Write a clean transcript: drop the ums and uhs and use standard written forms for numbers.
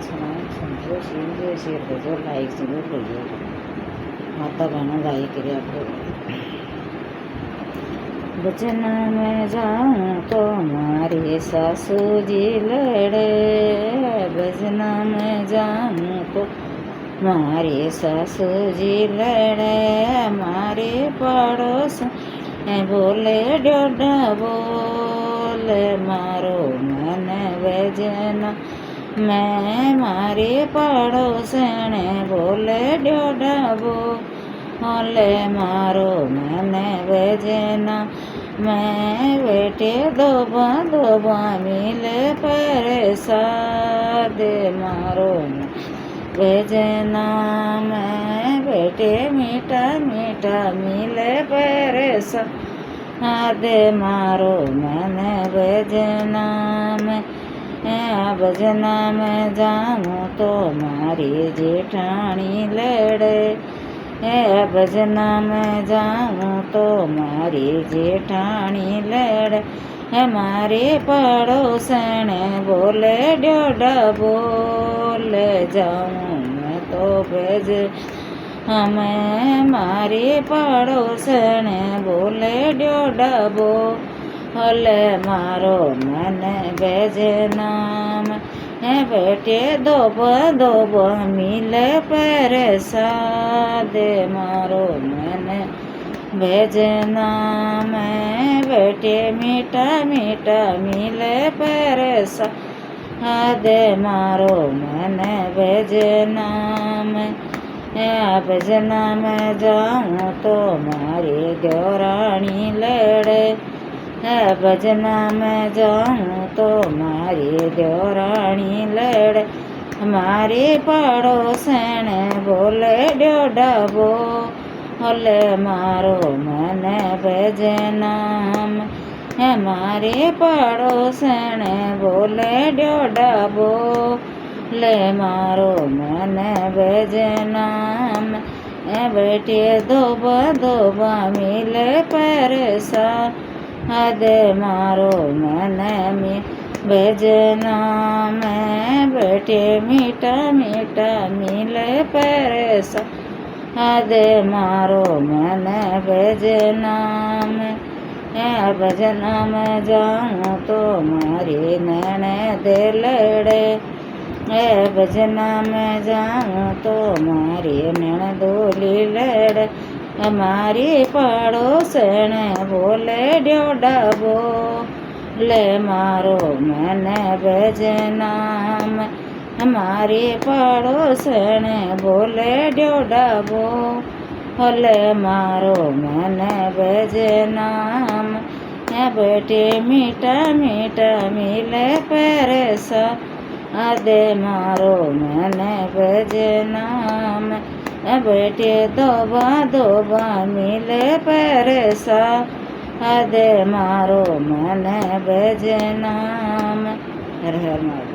समझो शेयर करजो लाइक जरूर करिए। माता बहनों लाइक करिए आप। भजन में जाऊँ तो हमारी सासू जी लड़े, भजन में जाऊँ तो मारे सासू जी लड़े, मारे पड़ोस बोले डोडा बोले मारो मन भजना, मैं मारे पड़ोसन बोले डोडा बोले मारो मन भजना, मैं बेटे दोबा मिले प्रसाद मारो भजना, मैं बेटे मीठा मीठा मिले प्रसाद मारो मन भजना, मैं भजना में जाऊँ तो मारी जेठानी लड़े, भजना में जाऊँ तो मारी जेठानी लड़े, हमारे पड़ोसन बोले डोडा बोले जाऊँ मैं तो भेज, हमें मारे पड़ोसन बोले डोडा बोले मारो मन भेजना, मैं बेटे दोबा मिले प्रसाद मारो मन भजना, मैं बेटे मीठा मीठा मिले प्रसाद मारो मन भजना, मैं भजना में जाऊँ तो मारी देवरानी लड़े, भजना में जाऊँ तो मारी देवरानी लड़े, हमारे पड़ोसन बोले डोडा बोले मारो मन भजना, हमारे पड़ोसन बोले डोडा बोले मारो मन भजना, बेटे दोबा मिले प्रसाद मारो मन में भजना, मैं बेटे मीठा मीठा मिले प्रसाद मारो मन भजना, मैं भजना में जाऊँ तो मारी ननद लड़े, भजना में जाऊँ तो मारी ननदोली लड़े, हमारी पड़ोसन बोले डोडा बोले मारो मन भजना, हमारे पड़ोसन बोले डोडा बोले मारो मन भजना, बेटे मीठा मीठा मिले प्रसाद मारो मन भजना, बेटे दोबा मिले प्रसाद मारो मन भजना। हर हर महादेव।